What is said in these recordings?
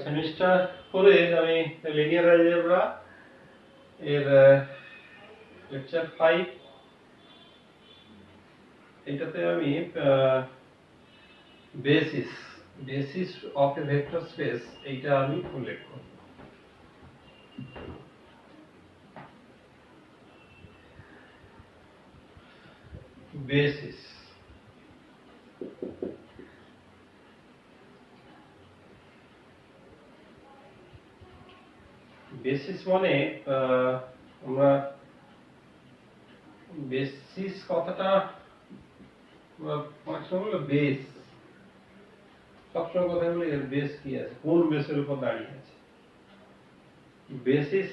Semester 4 এর আমি linear algebra এর লেকচার 5 এটাতে আমি basis of A vector space এইটা আমি উল্লেখ করব। বেসিস বেসিস মানে আমরা বেসিস কথাটা অনেক সময় বলে বেস, সবসময় কথা বলে এর বেস কি আছে, কোন বেসের উপর দাঁড়িয়ে আছে। বেসিস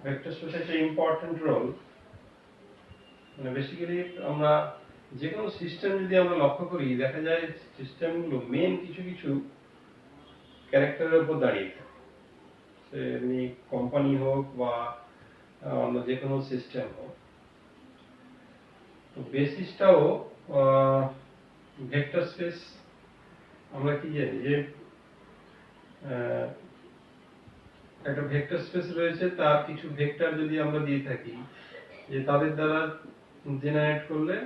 ভেক্টর স্পেসে একটা ইম্পর্টেন্ট রোল। মানে বেসিক্যালি আমরা যে কোনো সিস্টেম যদি আমরা লক্ষ্য করি, দেখা যায় সিস্টেমগুলো মেন কিছু কিছু ক্যারেক্টারের উপর দাঁড়িয়ে থাকে। সে কোম্পানি হোক বা অন্য যে কোনো সিস্টেম হোক, তো বেসিসটাও ভেক্টর স্পেস। আমরা কি জানি যে একটা ভেক্টর স্পেস রয়েছে, তার কিছু ভেক্টর যদি আমরা দিয়ে থাকি, যে তাদের দ্বারা জেনারেট করলে,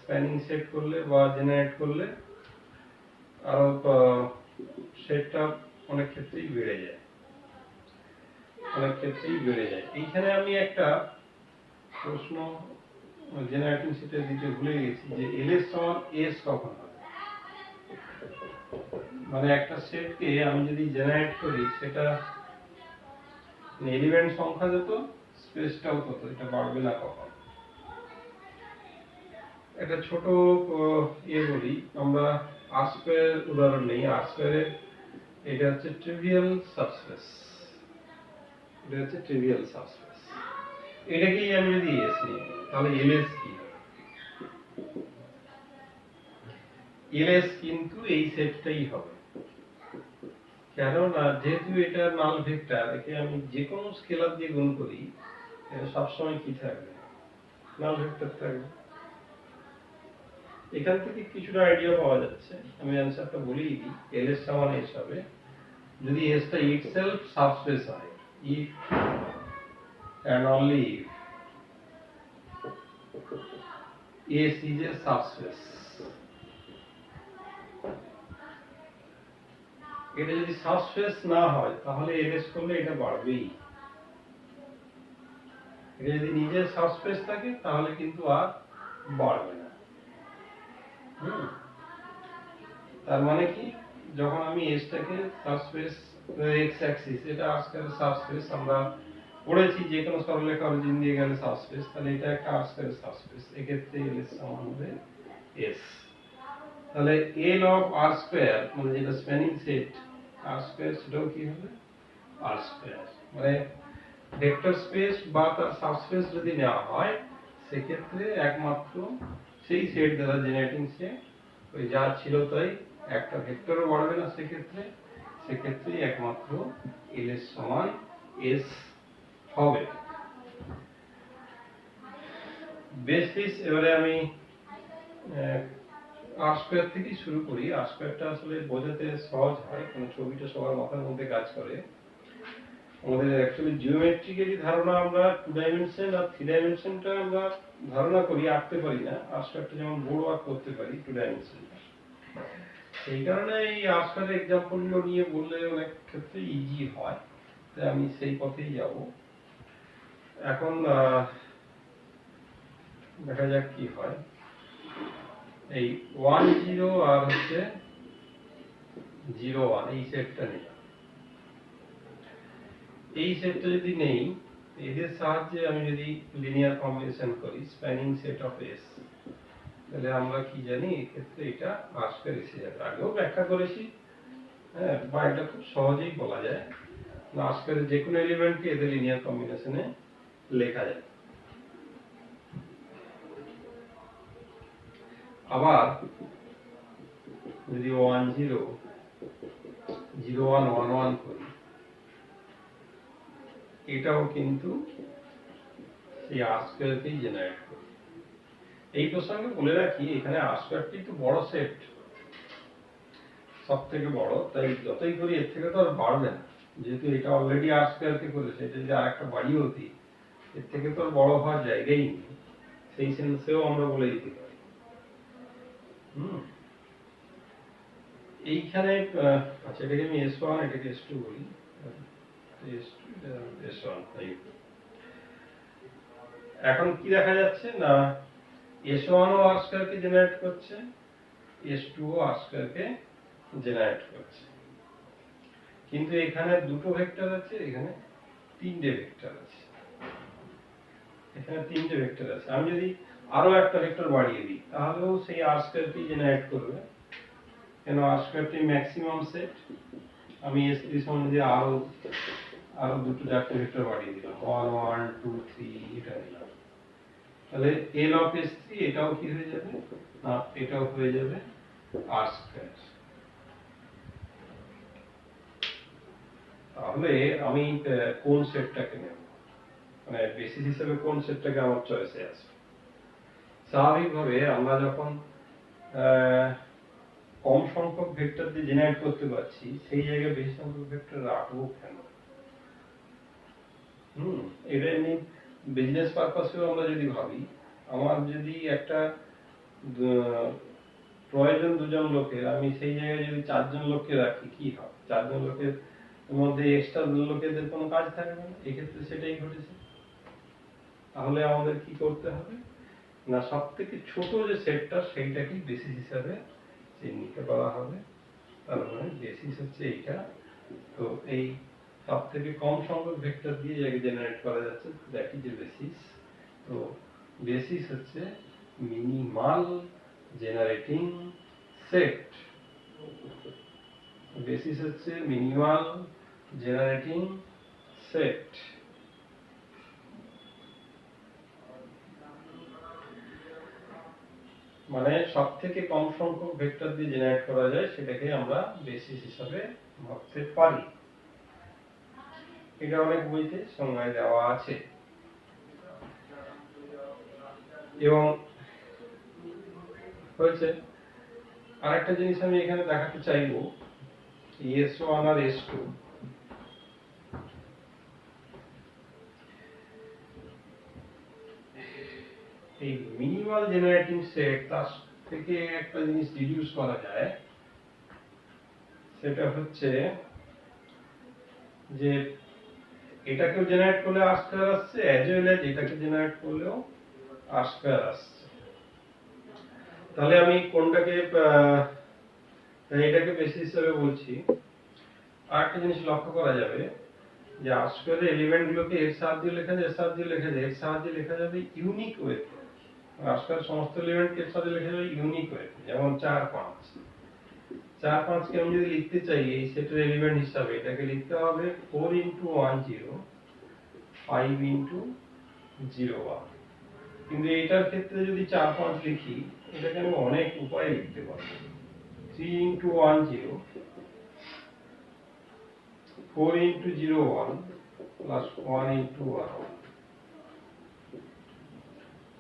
স্প্যানিং সেট করলে বা জেনারেট করলে আরো সেটটা অনেক ক্ষেত্রেই বেড়ে যায়, এইখানে আমি একটা প্রশ্ন জেনারেটিং সেটে দিতে ভুলে গেছি যে এলএস সমান এস কখন হবে। মানে একটা সেটকে আমি যদি জেনারেট করি, সেটা এলিমেন্ট সংখ্যা যত, স্পেসটাও তত, এটা বাড়বে না কখন। একটা ছোট বলি, আমরা আর স্কয়ার উদাহরণ নেই। আর স্কয়ারের এটা হচ্ছে ট্রিভিয়াল সাবস্পেস, এটাকেই আমি যদি এস নিই, তাহলে এলএস কি? এলএস কিন্তু এই সেটটাই হবে, কেননা যেহেতু এটা নাল ভেক্টর, একে আমি যে কোনো স্কেলার দিয়ে গুণ করি, এটা সবসময় কি থাকবে? নাল ভেক্টর থাকবে। এখান থেকে কিছুটা আইডিয়া পাওয়া যাচ্ছে। আমি অ্যান্সারটা বলেই দিই, এলএস সমান এস হবে যদি এসটা ইটসেলফ সাবস্পেস হয়, if and only if S is a subspace। এটা যদি সাবস্পেস না হয়, তাহলে এলএস করলে এটা বাড়বেই। এটা যদি নিজের সাবস্পেস থাকে, তাহলে কিন্তু আর বাড়বে না। তার মানে কি, যখন আমি এসটাকে সাবস্পেস এক্স অ্যাক্সিস, এটা আজকের সাবস্পেস, আমরা পড়েছি যে কোনো সরলরেখা অরিজিন দিয়ে গেলে সাবস্পেস, তাহলে এটা একটা আজকের সাবস্পেস, এক্ষেত্রে এলএস সমান হবে এস। তাহলে এল অফ আর স্কয়ার, মানে যেটা স্প্যানিং সেট আর স্কয়ার, সেটাও কি হবে আর স্কয়ার। মানে ভেক্টর স্পেস বা তার সাবস্পেস যদি নেওয়া হয়, সেক্ষেত্রে একমাত্র সেই সেট দ্বারা জেনারেটিং সেট, ওই যা ছিল তাই, একটা ভেক্টরও বাড়বে না সেক্ষেত্রে একমাত্র এলএস সমান এস হবে। বেসিস, এবারে আমি আর স্কয়ার থেকেই শুরু করি। আর স্কয়ারটা আসলে বোঝাতে সহজ হয়, কারণ ছবিটা সবার মাথার মধ্যে কাজ করে। আমাদের অ্যাকচুয়ালি জিওমেট্রিক্যালি ধারণা, আমরা 2 ডাইমেনশন আর 3 ডাইমেনশনটা আমরা ধারণা করি, আঁকতে পারি না। আর স্কয়ারটা যেমন বড় আঁক করতে পারি 2 ডাইমেনশনটা, সেই কারণে এই আর স্কয়ারের এক্সাম্পলগুলো নিয়ে বললে অনেক ক্ষেত্রে ইজি হয়, তাই আমি সেই পথেই যাব। এখন দেখা যাক কি হয়। এই 1 0 আর হচ্ছে 0 1, এই সেটটা নেই। এই সেটটা যদি নেই, এদের সাহায্যে আমি যদি লিনিয়ার কম্বিনেশন করি, স্প্যানিং সেট অফ এস, তাহলে আমরা কি জানি, এক্ষেত্রে এটা আর স্কয়ার এসে যাবে। আগেও ব্যাখ্যা করেছি, হ্যাঁ, বা এটা খুব সহজেই বলা যায়, আর স্কয়ারের যে কোনো এলিমেন্টকে এদের লিনিয়ার কম্বিনেশনে লেখা যায়। আবার যদি 1 0 0 1 1 1 করি, এটাও কিন্তু সেই আর স্কয়ারকেই জেনারেট করি। এই প্রসঙ্গে বলে রাখি, এখানে আর স্কয়ারটি একটু বড় সেট, সবথেকে বড়, তাই যতই করি এর থেকে তো আর বাড়বে না, যেহেতু এটা অলরেডি আর স্কয়ার কে করেছে, এটা যদি আরেকটা বাড়িয়ে হতি এর থেকে তো আর বড় হওয়ার জায়গাই নেই, সেই সেন্সেও আমরা বলে দিতে পারি। এইখানে আচ্ছা, এটাকে আমি S1 এটাকে S2 বলি, S1 তাই। এখন কি দেখা যাচ্ছে না, S1 ও আর স্কয়ার কে জেনারেট করছে, S2 ও আর স্কয়ার কে জেনারেট করছে, কিন্তু এখানে দুটো ভেক্টর আছে, এখানে তিনটে ভেক্টর আছে, এখানে তিনটে ভেক্টর আছে। আমি যদি আরো একটা ভেক্টর বাড়িয়ে দিই তাহলেও সেই আর স্কয়ার কে জেনারেট করবে, কেন আর স্কয়ার টি ম্যাক্সিমাম সেট। আমি S3 সমান দিয়ে আরো দুটো চারটে ভেক্টর বাড়িয়ে দিলাম, 1 1 2 3 এটা দিলাম, তাহলে L অফ S3 এটাও কি হয়ে যাবে না, এটাও হয়ে যাবে আর স্কয়ার। তাহলে আমি কোন সেটটাকে নেব, মানে বেসিস হিসেবে কোন সেটটাকে আমার চয়েসে আসবে। স্বাভাবিকভাবে আমরা যখন কম সংখ্যক ভেক্টর দিয়ে জেনারেট করতে পারছি, সেই জায়গায় বেশি সংখ্যক ভেক্টর রাখবো কেন? এটা এমনি বিজনেস পারপাসেও আমরা যদি ভাবি, আমার যদি একটা প্রয়োজন দুজন লোকের, আমি সেই জায়গায় যদি চারজন লোককে রাখি কি হবে, চারজন লোকের মধ্যে এক্সট্রা লোকেদের কোনো কাজ থাকবে না, এক্ষেত্রে সেটাই ঘটেছে। তাহলে আমাদের কি করতে হবে না, সব থেকে ছোট যে সেটটা সেইটাকে বেসিস হিসাবে চিহ্নিত করা হবে, তার মানে বেসিস হচ্ছে এইটা। তো এই সব থেকে কম সংখ্যক ভেক্টর দিয়ে যাকে জেনারেট করা যাচ্ছে দ্যাট ইজ এ বেসিস। তো বেসিস হচ্ছে মিনিমাল জেনারেটিং সেট, বেসিস হচ্ছে মিনিমাল জেনারেটিং সেট। মানে সব থেকে কম সংখ্যক ভেক্টর দিয়ে জেনারেট করা যায় সেটাকে আমরা বেসিস হিসাবে ভাবতে পারি। এটা অনেক বইতে সংজ্ঞায় দেওয়া আছে। এবং হয়েছে আরেকটা জিনিস আমি এখানে দেখাতে চাইবো, S1 আর S2 এই মিনিমাল জেনারেটিং সেট, তার থেকে একটা জিনিস ডিডিউস করা যায়, সেটা হচ্ছে যে এটাকেও জেনারেট করলে আর স্কয়ার আসছে, অ্যাজ ওয়েল অ্যাজ এটাকে জেনারেট করলেও আর স্কয়ার আসছে। তাহলে আমি কোনটাকে এটাকে বেসিস হিসেবে বলছি। আরেকটা জিনিস লক্ষ্য করা যাবে যে আর স্কয়ারের এলিমেন্ট গুলোকে এর সাহায্যে লেখা যায়, এর সাহায্যে লেখা যায়, এর সাহায্যে লেখা যাবে ইউনিক ওয়েতে। আর স্কয়ার সমস্ত এলিমেন্টকে এর সাহায্যে লেখা যাবে ইউনিক ওয়েতে, যেমন 4 5। 4 5 কে আমি যদি লিখতে চাই এই সেটের এলিমেন্ট হিসাবে, এটাকে লিখতে হবে 4 * 1 0 5 * 0 1। কিন্তু এটার ক্ষেত্রে যদি 4 5 লিখি, এটাকে আমি অনেক উপায়ে লিখতে পারবো। 3 * 1 0 4 * 0 1 plus 1 * 1 1,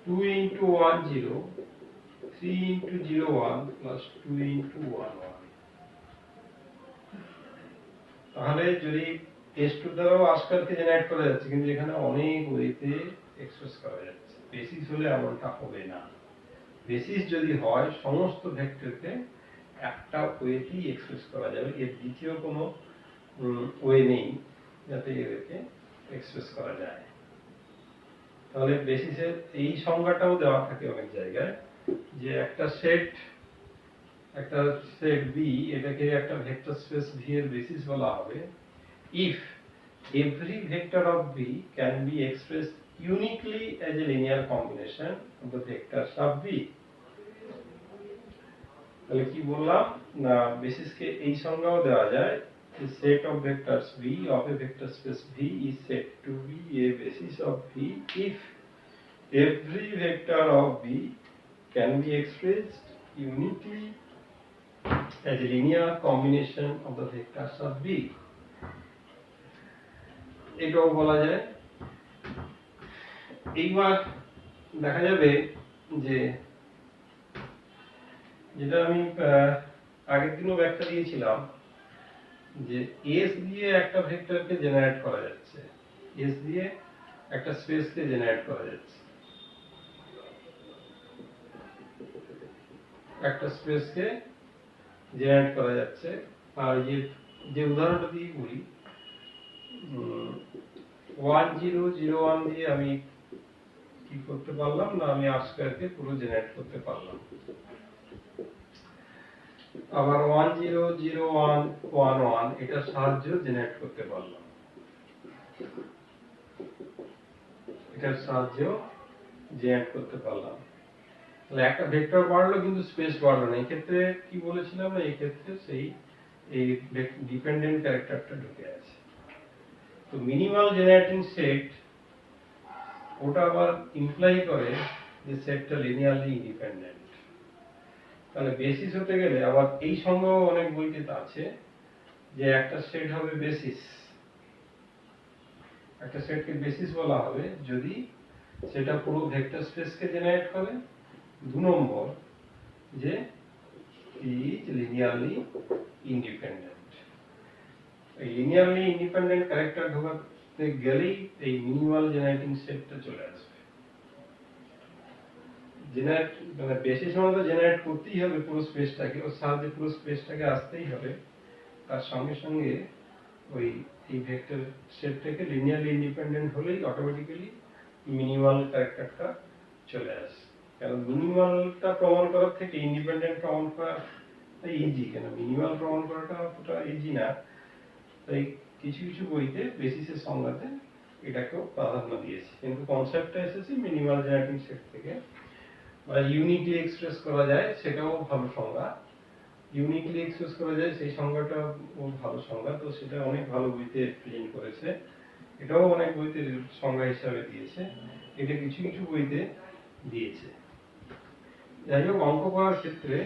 2 * 1 0 3 * 0 1 plus 2 * 1 1। তাহলে যদি S2 দ্বারাও আর স্কয়ারকে জেনারেট করা যাচ্ছে, কিন্তু এখানে অনেক ওয়েতে এক্সপ্রেস করা যাচ্ছে। বেসিস হলে এমনটা হবে না। বেসিস যদি হয় সমস্ত ভেক্টরকে একটা ওয়েতেই এক্সপ্রেস করা যাবে, এর দ্বিতীয় কোনো ওয়ে নেই যাতে এদেরকে এক্সপ্রেস করা যায়। তাহলে বেসিসের এই সংজ্ঞাটাও দেওয়া থাকে অনেক জায়গায়, যে একটা সেট B, এটাকে একটা ভেক্টর স্পেস V এর বেসিস বলা হবে if every vector of V can be expressed uniquely as a linear combination of the vectors of V। তাহলে কি বললাম না, বেসিসকে এই সংজ্ঞাও দেওয়া যায়, the set of vectors V of a vector space V is said to be a basis of V if every vector of V can be expressed uniquely as a linear combination of the vectors of V। এটাও বলা যায়। এইবার দেখা যাবে যে যেটা আমি আগের দিনও ব্যাখ্যা দিয়েছিলাম যে এস দিয়ে একটা ভেক্টরকে জেনারেট করা যাচ্ছে, এস দিয়ে একটা স্পেসকে জেনারেট করা যাচ্ছে, একটা স্পেসকে জেনারেট করা যাচ্ছে। আর যে উদাহরণটা দিয়ে বলি, 1001 দিয়ে আমি কি করতে পারলাম না, আমি আর স্কয়ারকে পুরো জেনারেট করতে পারলাম। আবার 100111 এটার সাহায্য জেনারেট করতে পারলাম, এটার সাহায্য জেনারেট করতে পারলাম। তাহলে একটা ভেক্টর বাড়লো কিন্তু স্পেস বাড়লো না। এই ক্ষেত্রে কি বলেছিলাম না, এই ক্ষেত্রে সেই এই ডিপেন্ডেন্ট ক্যারেক্টারটা ঢুকে আছে। তো মিনিমাল জেনারেটিং সেট ওটা আবার ইমপ্লাই করে যে সেটটা লিনিয়ারলি ইন্ডিপেন্ডেন্ট। তাহলে বেসিস হতে গেলে আবার এই সংজ্ঞাও অনেক বইতে আছে যে একটা সেট হবে বেসিস, একটা সেটকে বেসিস বলা হবে যদি সেটা পুরো ভেক্টর স্পেসকে জেনারেট করে। 2 নম্বর যে ইজ লিনিয়ারলি ইন্ডিপেন্ডেন্ট। এই লিনিয়ারলি ইন্ডিপেন্ডেন্ট ক্যারেক্টার ঢোকাতে গেলেই এই মিনিমাল জেনারেটিং সেটটা চলে আসবে। জেনারেট মানে বেসিস মানে তো জেনারেট করতেই হবে পুরো স্পেসটাকে, ওর সাহায্যে পুরো স্পেসটাকে আসতেই হবে। তার সঙ্গে সঙ্গে ওই এই ভেক্টর সেটটাকে লিনিয়ারলি ইন্ডিপেন্ডেন্ট হলেই অটোমেটিক্যালি মিনিমাল ক্যারেক্টারটা চলে আসে। কারণ মিনিমালটা প্রমাণ করার থেকে ইন্ডিপেন্ডেন্ট প্রমাণ করা ইজি, কেন মিনিমাল প্রমাণ করাটা অতটা ইজি না। তাই কিছু কিছু বইতে বেসিসের সংজ্ঞাতে এটাকেও প্রাধান্য দিয়েছে, কিন্তু কনসেপ্টটা এসেছে মিনিমাল জেনারেটিং সেট থেকে। বা ইউনিকলি এক্সপ্রেস করা যায় সেটাও ভালো সংজ্ঞা, ইউনিকলি এক্সপ্রেস করা যায় সেই সংজ্ঞাটা ভালো সংজ্ঞা। তো সেটা অনেক ভালো বইতে প্রেজেন্ট করেছে, এটাও অনেক বইতে সংজ্ঞা হিসাবে দিয়েছে, এটা কিছু কিছু বইতে দিয়েছে। যাই হোক, অঙ্ক করার ক্ষেত্রে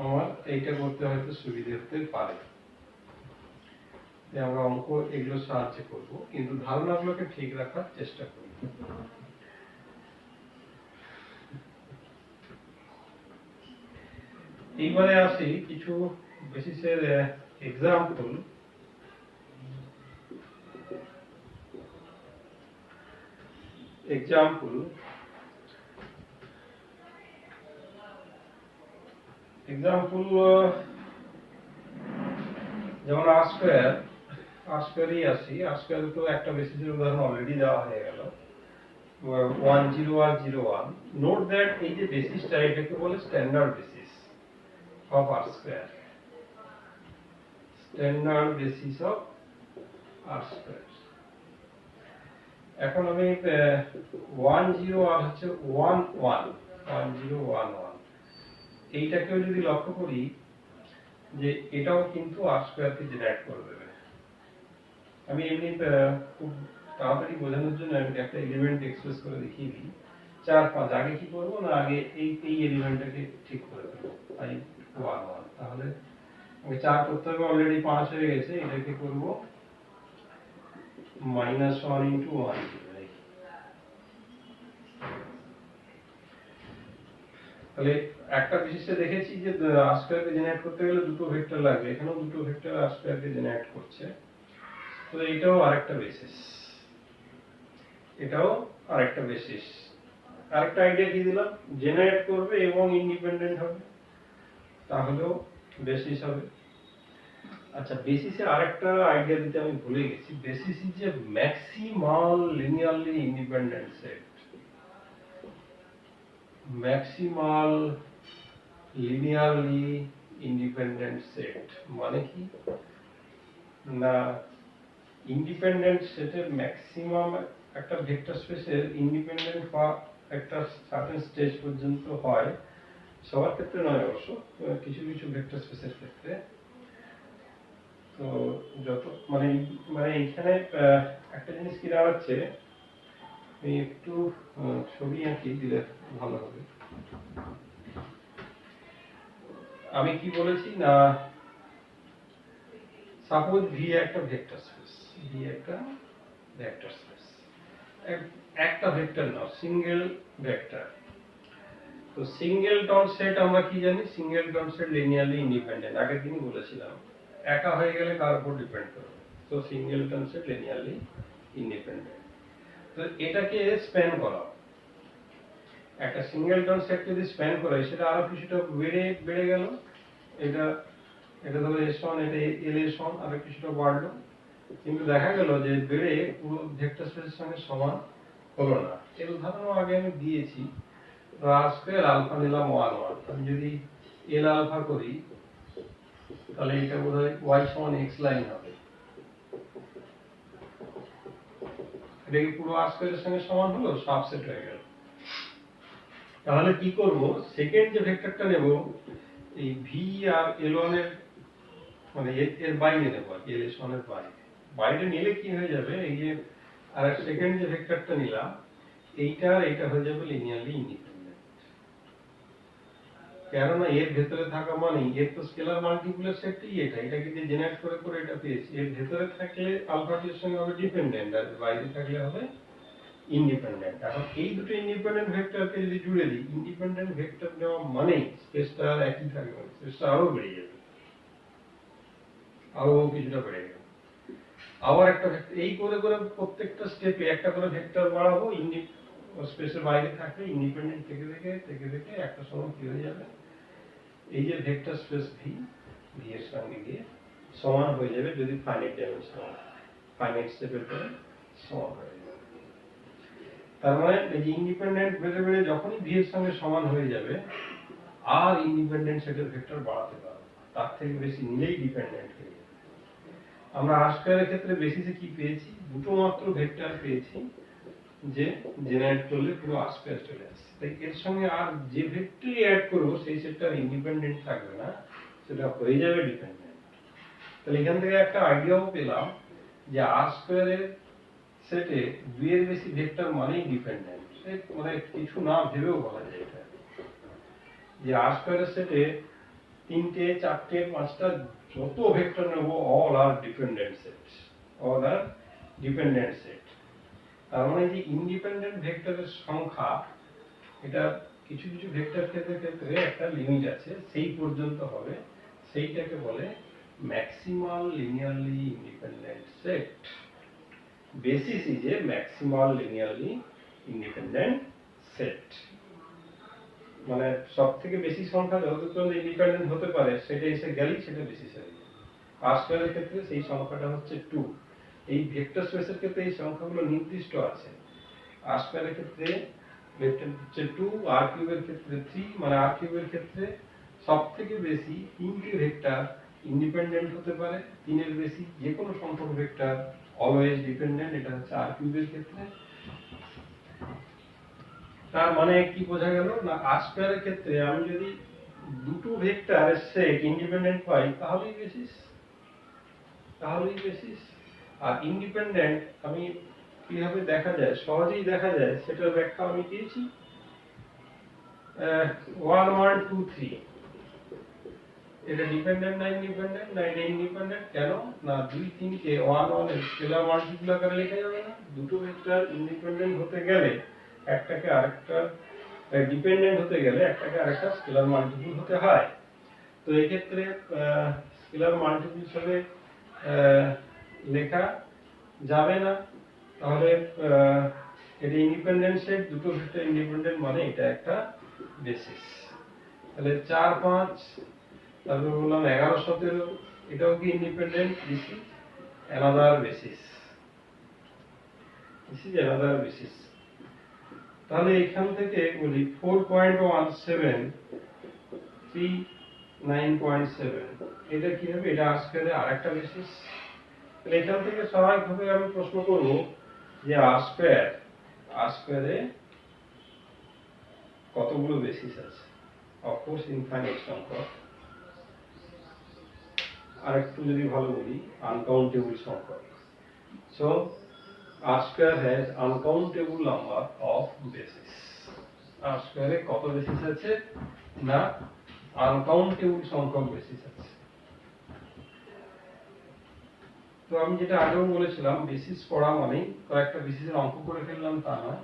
আমার এইটা করতে হয়তো সুবিধে হতে পারে, আমরা অঙ্ক এগুলো সাহায্য করব, কিন্তু ধারণাগুলোকে ঠিক রাখার চেষ্টা করি। এইবারে আসি কিছু বেসিসের এক্সাম্পল। এক্সাম্পল যেমন আর স্কয়ারই আসি। আর স্কয়ার তো একটা বেসিসের উদাহরণ অলরেডি দেওয়া হয়ে গেল, 10 আর 01। নোট দ্যাট এই যে বেসিসটা এটাকে বলে standard basis of R square, standard basis of R square. এখন আমি 10 আর হচ্ছে 1011 এইটাকেও যদি লক্ষ্য করি যে এটাও কিন্তু আর স্কয়ারকে জেনারেট করে দেবে। আমি এমনি খুব তাড়াতাড়ি বোঝানোর জন্য আমি একটা এলিমেন্ট এক্সপ্রেস করে দেখিয়ে দিই। 4 5 আগে কি করবো না, আগে এই এলিমেন্টটাকে ঠিক করে দেবো, তাই 1 1। তাহলে আমি 4 করতে হবে, অলরেডি 5 হয়ে গেছে, এটাকে করব -1 * 1। তাহলে একটা বিশেষে দেখেছি যে আর স্কয়ারকে জেনারেট করতে গেলে দুটো ভেক্টর লাগবে, এখানেও দুটো ভেক্টর আর স্কয়ারকে জেনারেট করছে। তো এটাও আরেকটা বেসিস, এটাও আরেকটা বেসিস। আরেকটা আইডিয়া কি দিলাম, জেনারেট করবে এবং ইন্ডিপেন্ডেন্ট হবে, তাহলেও বেসিস হবে। আচ্ছা, বেসিসে আরেকটা আইডিয়া দিতে আমি ভুলে গেছি। Basis is a maximal linearly independent set. Maximal linearly independent set মানে কি না, ইন্ডিপেন্ডেন্ট সেটের ম্যাক্সিমাম একটা ভেক্টর স্পেসের ইন্ডিপেন্ডেন্ট হওয়া একটা সার্টেন স্টেজ পর্যন্ত হয়, সবার ক্ষেত্রে নয় অবশ্য, কিছু কিছু ভেক্টর স্পেসের ক্ষেত্রে। তো যত মানে এখানে একটা জিনিস কি দাঁড়াচ্ছে, আমি একটু ছবি আঁকি দিলে ভালো হবে। আমি কি বলেছি না, সাপোজ ভি একটা ভেক্টর স্পেস, ভি একটা ভেক্টর স্পেস, একটা ভেক্টর নাও, সিঙ্গেল ভেক্টর। তো সিঙ্গেলটন সেট আমরা কি জানি, সিঙ্গেলটন সেট লিনিয়ারলি ইন্ডিপেন্ডেন্ট, আগের দিনই বলেছিলাম, একা হয়ে গেলে কার উপর ডিপেন্ড করবে। তো সিঙ্গেলটন সেট লিনিয়ারলি ইন্ডিপেন্ডেন্ট। তো এটাকে স্প্যান করা, একটা সিঙ্গেলটন সেট যদি স্প্যান করে সেটা আরো কিছুটা বেড়ে গেল, এটা এটা ধরো S1, এটা LS1 আরো কিছুটা বাড়লো, কিন্তু দেখা গেল যে বেড়ে পুরো ভেক্টর স্পেসের সঙ্গে সমান হলো না। এর উদাহরণ আগে আমি দিয়েছি, আর স্কয়ার আলফা নিলাম 1 1, আমি যদি এল আলফা করি তাহলে এটা বোধহয় y সমান x লাইন হবে, এটা কি পুরো আর স্কয়ারের সঙ্গে সমান হলো, সাবসেট হয়ে গেল। তাহলে কি করব, সেকেন্ড যে ভেক্টরটা নেব এই v আর l1 এর মানে এর বাইরে নেব, l1 এর বাইরে, বাইরে নিলে কি হয়ে যাবে, এই যে আর সেকেন্ড যে ভেক্টরটা নিলাম এইটা আর এইটা হয়ে যাবে লিনিয়ারলি ইন্ডিপেন্ডেন্ট, কেননা এর ভেতরে থাকা মানে এর তো স্কেলার মাল্টিপুলের সেটই এটাকে যে জেনারেট করে করে এটা পেয়েছি, এর ভেতরে থাকলে আলফাটির সঙ্গে হবে ডিপেন্ডেন্ট আর বাইরে থাকলে হবে ইন্ডিপেন্ডেন্ট। এখন এই দুটো ইন্ডিপেন্ডেন্ট ভেক্টরকে যদি জুড়ে দিই, ইন্ডিপেন্ডেন্ট ভেক্টর নেওয়া মানে স্পেসটা একই থাকবে, স্পেসটা আরো বেড়ে যাবে, আরো কিছুটা বেড়ে যাবে। আবার একটা ভেক্টর এই করে করে প্রত্যেকটা স্টেপে একটা করে ভেক্টর বাড়াবো, স্পেসের বাইরে থাকলে ইন্ডিপেন্ডেন্ট থেকে থেকে একটা সময় কি হয়ে যাবে, এই যে ভেক্টর স্পেস ভি এর সঙ্গে গিয়ে সমান হয়ে যাবে, যদি ফাইনাইট ডাইমেনশনাল ফাইনাইট স্টেপের পরে সমান হয়ে যাবে। তার মানে এই যে ইন্ডিপেন্ডেন্ট বেড়ে বেড়ে যখনই ভি এর সঙ্গে সমান হয়ে যাবে আর ইন্ডিপেন্ডেন্ট সেটের ভেক্টর বাড়াতে পারবো, তার থেকে বেশি নিলেই ডিপেন্ডেন্ট হয়ে যাবে। আমরা আর স্কয়ারের ক্ষেত্রে বেসিসে কি পেয়েছি, দুটো মাত্র ভেক্টর পেয়েছি যে জেনারেট করলে পুরো আর স্কয়ার চলে আসছে, তাই এর সঙ্গে আর যে ভেক্টরই অ্যাড করবো সেই সেটটা ইন্ডিপেন্ডেন্ট থাকবে না, সেটা হয়ে যাবে ডিপেন্ডেন্ট। তাহলে এখান থেকে একটা আইডিয়াও পেলাম যে আর স্কয়ারের সেটে দুইয়ের বেশি ভেক্টর মানেই ডিপেন্ডেন্ট, মানে কিছু না ভেবেও বলা যায় এটা, যে আর স্কয়ারের সেটে 3টে 4টে 5টা যত ভেক্টর নেব অল আর ডিপেন্ডেন্ট সেট, অল আর ডিপেন্ডেন্ট সেট। তার মানে যে ইন্ডিপেন্ডেন্ট ভেক্টরের সংখ্যা, এটা কিছু কিছু ভেক্টর ক্ষেত্রে একটা লিমিট আছে, সেই পর্যন্ত হবে, সেইটাকে বলে maximal linearly independent set. Basis is a maximal linearly independent set, মানে সব থেকে বেশি সংখ্যা যত পর্যন্ত ইন্ডিপেন্ডেন্ট হতে পারে সেটা এসে গেলেই সেটা বেসিস হয়ে যায়। আর স্কয়ারের ক্ষেত্রে সেই সংখ্যাটা হচ্ছে 2, এই ভেক্টর স্পেসের ক্ষেত্রে এই সংখ্যাগুলো নির্দিষ্ট আছে, আর স্কয়ারের ক্ষেত্রে ভেক্টর হচ্ছে 2, আর কিউবের ক্ষেত্রে 3, মানে আর কিউবের ক্ষেত্রে সবথেকে বেশি 3টে ভেক্টর ইন্ডিপেন্ডেন্ট হতে পারে, 3 এর বেশি যে কোনো সংখ্যক ভেক্টর অলওয়েজ ডিপেন্ডেন্ট, এটা হচ্ছে আর কিউবের ক্ষেত্রে। তার মানে কি বোঝা গেল না, আর স্কয়ারের ক্ষেত্রে আমি যদি দুটো ভেক্টরের সেট ইন্ডিপেন্ডেন্ট পাই তাহলেই বেসিস, আর ইন্ডিপেন্ডেন্ট আমি কিভাবে দেখা যায়, সহজেই দেখা যায়, সেটার ব্যাখ্যা আমি দিয়েছি 1 1 2 3, এটা ডিপেন্ডেন্ট না ইন্ডিপেন্ডেন্ট, না এটা ইন্ডিপেন্ডেন্ট, কেন না 2 3 কে 1 1 এর স্কেলার মাল্টিপ্লাই করে লেখা যাবে না, দুটো ভেক্টর ইন্ডিপেন্ডেন্ট হতে গেলে একটাকে আরেকটা ডিপেন্ডেন্ট হতে গেলে একটাকে আরেকটা স্কেলার মাল্টিপল হতে হয়। তো এই ক্ষেত্রে স্কেলার মাল্টিপল হিসেবে লেখা যাবে না, তাহলে এটা ইন্ডিপেন্ডেন্ট সেট, দুটো ভেক্টর ইন্ডিপেন্ডেন্ট মানে এটা একটা বেসিস। তাহলে 4 5, তারপর বললাম 11 17, এটাও কি independent, this is another basis, তাহলে এখান থেকে বলি 4.17 39.7, এটা কি হবে, এটা আর স্কয়ারের আরেকটা বেসিস। তাহলে এখান থেকে স্বাভাবিকভাবে আমি প্রশ্ন করব যে আর স্কয়ারে কতগুলো বেসিস আছে, অফকোর্স ইনফাইনাইট সংখ্যক, আর একটু যদি ভালো বলি আনকাউন্টেবল সংখ্যক। So R square has uncountable number of basis, R স্কয়ারে কত বেসিস আছে না আনকাউন্টেবল সংখ্যক বেসিস আছে। তো আমি যেটা আগেও বলেছিলাম, বেসিস পড়া মানে কয়েকটা বেসিসের অঙ্ক করে ফেললাম তা নয়,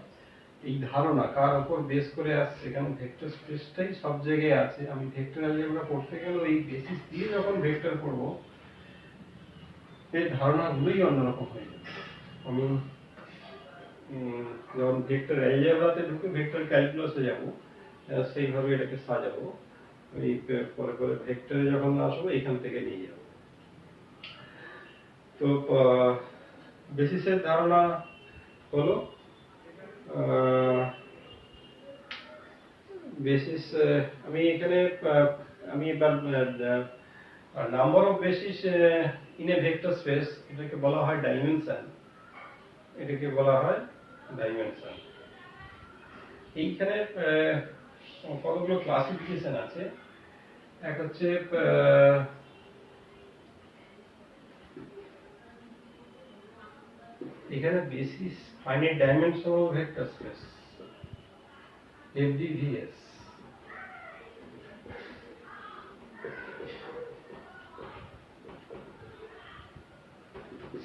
এই ধারণা কার উপর বেস করে আসছে, কারণ ভেক্টর স্পেসটাই সব জায়গায় আছে। আমি ভেক্টর অ্যালজেব্রা পড়তে গেলে এই বেসিস দিয়ে যখন ভেক্টর পড়বো, এই ধারণাগুলোই অন্যরকম হয়ে যাবে। আমি যখন ভেক্টর অ্যালজেব্রাতে ঢুকে ভেক্টর ক্যালকুলাসে যাব, সেইভাবে এটাকে সাজাবো। এই পরে পরে ভেক্টরে যখন আসবো এখান থেকে নিয়ে যাব। তো বেসিসের ধারণা হলো বেসিস, আমি এখানে আমি এবার number of basis in a vector space, এটাকে বলা হয় ডাইমেনশন। এটাকে বলা হয় ডাইমেনশন। এইখানে কতগুলো ক্লাসিফিকেশন আছে। এক হচ্ছে এখানে basis finite dimensional vector space, FDVS।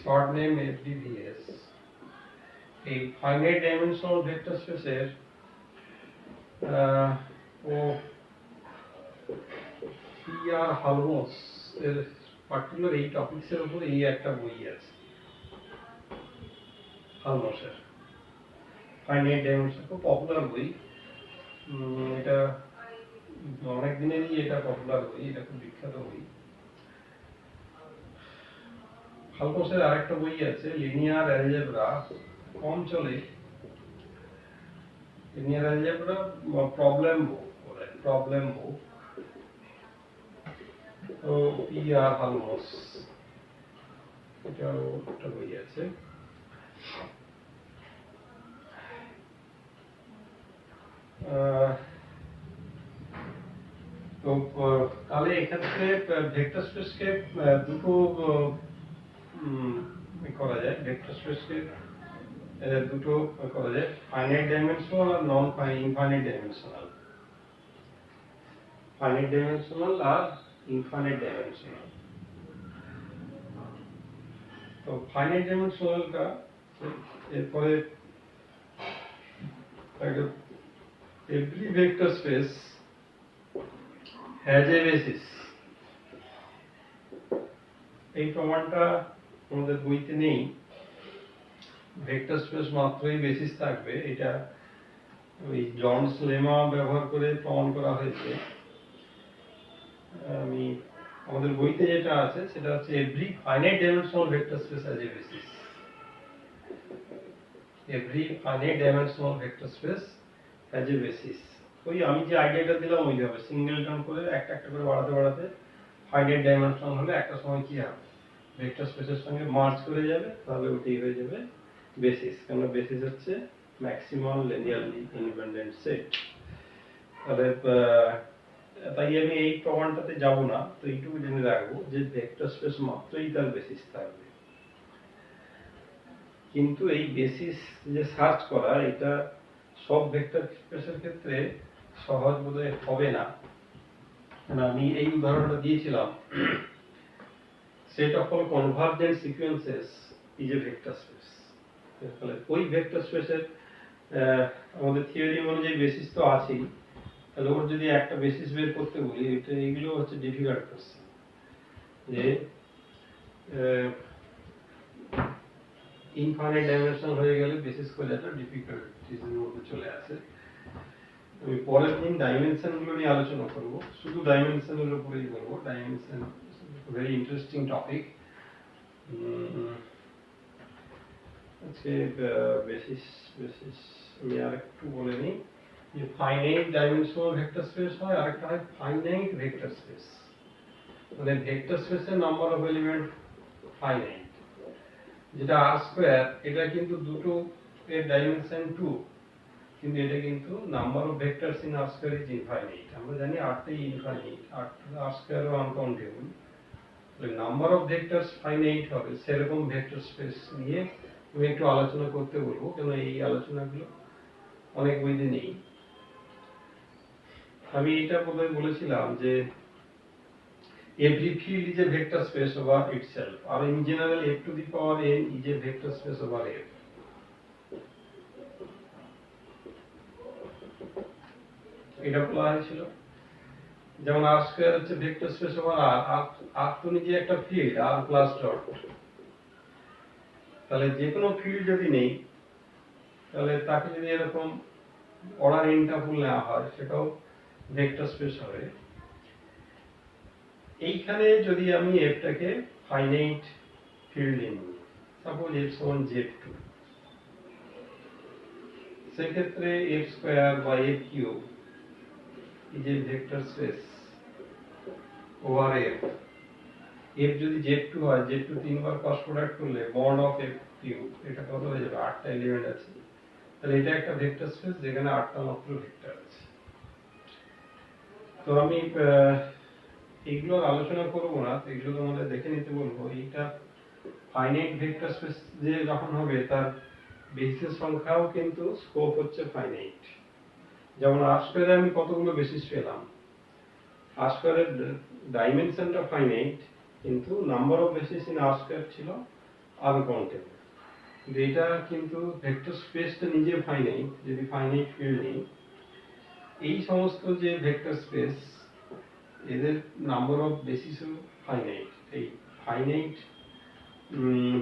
Short name FDVS। এই ফাইনাইট ডাইমেনশনাল ভেক্টর স্পেসের ও PR হালমোস এর পার্টিকুলার এই টপিকসের উপর এই একটা বই আছে, হালমোসের ফাইনাইট ডাইমেনশন, খুব পপুলার বই। এটা অনেক দিনেরই এটা পপুলার বই, এটা খুব বিখ্যাত বই। হালমোসের আরেকটা বই আছে লিনিয়ার অ্যালজেব্রা, কম চলে। লিনিয়ার অ্যালজেব্রা প্রবলেম বুক বলে, প্রবলেম বুক। তো PR হালমোস, এটাও একটা বই আছে। তো তাহলে এখান থেকে ভেক্টর স্পেসকে দুটো করা যায়, ভেক্টর স্পেসকে দুটো করা যায়, ফাইনাইট ডাইমেনশনাল আর নন ইনফাইনাইট ডাইমেনশনাল। ফাইনাইট ডাইমেনশনাল আর ইনফাইনাইট ডাইমেনশনাল। তো ফাইনাইট ডাইমেনশনালটা এরপরে every vector space has a basis। এই প্রমাণটা আমাদের বইতে নেই, ভেক্টর স্পেস মাত্রই বেসিস থাকবে, এটা ওই জনস লেমা ব্যবহার করে প্রমাণ করা হয়েছে। আমি আমাদের বইতে যেটা আছে সেটা হচ্ছে every finite dimensional vector space has a basis। every finite dimensional vector space has a basis। ওই আমি যে আইডিয়াটা দিলাম ওইভাবে সিঙ্গেলটন করে একটা একটা করে বাড়াতে বাড়াতে ফাইনাইট ডাইমেনশন হলে একটা সময় কি হবে, ভেক্টর স্পেসের সঙ্গে মার্জ করে যাবে, তাহলে ওটাই হয়ে যাবে বেসিস। কারণ বেসিস হচ্ছে ম্যাক্সিমাম লিনিয়ারলি ইন্ডিপেন্ডেন্ট সেট। তাহলে তাই আমি এই প্রমাণটাতে যাব না, তো এইটুকু জেনে রাখবো যে ভেক্টর স্পেস মাত্রই তার বেসিস থাকবে। কিন্তু এই বেসিস যে সার্চ করা, এটা সব ভেক্টর স্পেসের ক্ষেত্রে সহজ বোধহয় হবে না। আমি এই উদাহরণটা দিয়েছিলাম, set of all convergent sequences is a vector space. তাহলে ওই ভেক্টর স্পেসের আমাদের থিওরি অনুযায়ী বেসিস তো আছেই, তাহলে ওর যদি একটা বেসিস বের করতে বলি, এটা এগুলো হচ্ছে ডিফিকাল্ট কোশ্চেন। যে ইনফাইনাইট ডাইমেনশন হয়ে গেলে বেসিস খোঁজাটা ডিফিকাল্টিজের মধ্যে চলে আসে। আমি পরের দিন ডাইমেনশন গুলো নিয়ে আলোচনা করব, শুধু ডাইমেনশনের উপরেই করব। Dimension very interesting topic. আজকে বেসিস আমি আরেকটু বলে নিই যে ফাইনাইট ডাইমেনশনাল ভেক্টর স্পেস হয়, আরেকটা হয় ফাইনাইট ভেক্টর স্পেস। মানে ভেক্টর স্পেসের নাম্বার অফ এলিমেন্ট ফাইনাইট, যেটা r স্কয়ার, এটা কিন্তু দুটো এর ডাইমেনশন 2, কিন্তু এটা কিন্তু number of vectors in r square is infinite. আমরা জানি r টাই ইনফাইনাইট, r স্কয়ার ও আনকাউন্টেবল। তাহলে নাম্বার অফ ভেক্টরস ফাইনাইট হবে, সেরকম ভেক্টর স্পেস নিয়ে আমি একটু আলোচনা করতে বলবো, কেন এই আলোচনাগুলো অনেক বইতে নেই। আমি এটা বোধহয় বলেছিলাম যে every field is a vector space over itself, or in general f to the power n is a vector space over f। এটা বলা হয়েছিল। যেমন আর স্কয়ার হচ্ছে ভেক্টর স্পেস ওভার আর, আর তো নিজে একটা ফিল্ড আর প্লাস ডট। তাহলে যে কোনো ফিল্ড যদি নেই, তাহলে তাকে যদি এরকম অর্ডার ইন্টারপোল নেওয়া হয়, সেটাও ভেক্টর স্পেস হবে। এইখানে যদি আমি এফটাকে ফাইনাইট ফিল্ড নিই, সাপোজ এফ সমান z2, সেক্ষেত্রে এফ স্কয়ার বা F cube is a vector space over F. F যদি z2 হয়, z2 তিনবার ক্রস প্রোডাক্ট করলে বর্ড অফ এফ কিউব, এটা কত হয়ে যাবে? 8টা এলিমেন্ট আছে। তাহলে এটা একটা ভেক্টর স্পেস যেখানে 8টা মাত্র ভেক্টর আছে। তো আমি এগুলোর আলোচনা করবো না, এগুলো তোমাদের দেখে নিতে বলবো। এইটা ফাইনাইট ভেক্টর স্পেস যে যখন হবে, তার বেসিস সংখ্যাও কিন্তু স্কোপ হচ্ছে ফাইনাইট। যেমন আর স্কয়ারে আমি কতগুলো বেসিস পেলাম, আর স্কয়ারের ডাইমেনশনটা ফাইনাইট, কিন্তু number of basis in R square ছিল আনকাউন্টেবল। এটা কিন্তু ভেক্টর স্পেসটা নিজে ফাইনাইট, যদি ফাইনাইট ফিল্ড নেই। এই সমস্ত যে ভেক্টর স্পেস, এদের নাম্বার অফ বেসিসও ফাইনাইট। এই ফাইনাইট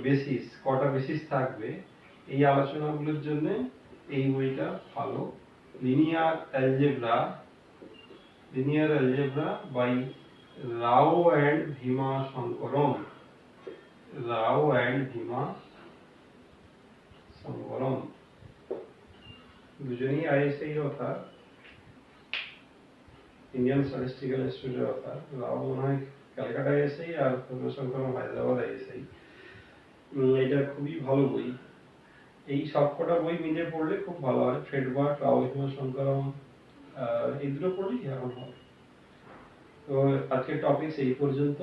বেসিস, কটা বেসিস থাকবে, এই আলোচনাগুলোর জন্য এই বইটা ভালো। Linear algebra by Rao and Bhima Sankaram. Rao and Bhima Sankaram দুজনেই আইএসআই অথার, ইন্ডিয়ান স্ট্যাটিস্টিক্যাল ইনস্টিটিউটের অথার। রাও মনে হয় ক্যালকাটা আইএসআই, আর ভীমা শঙ্করম হায়দ্রাবাদ আইএসআই। এটা খুবই ভালো বই। এই সবকটা বই মিলে পড়লে খুব ভালো হয়। ফ্রেডবার্গ, রাও, ভীমা শঙ্করম, এই দুটো পড়লেই এখন হয়। তো আজকের টপিক এই পর্যন্ত।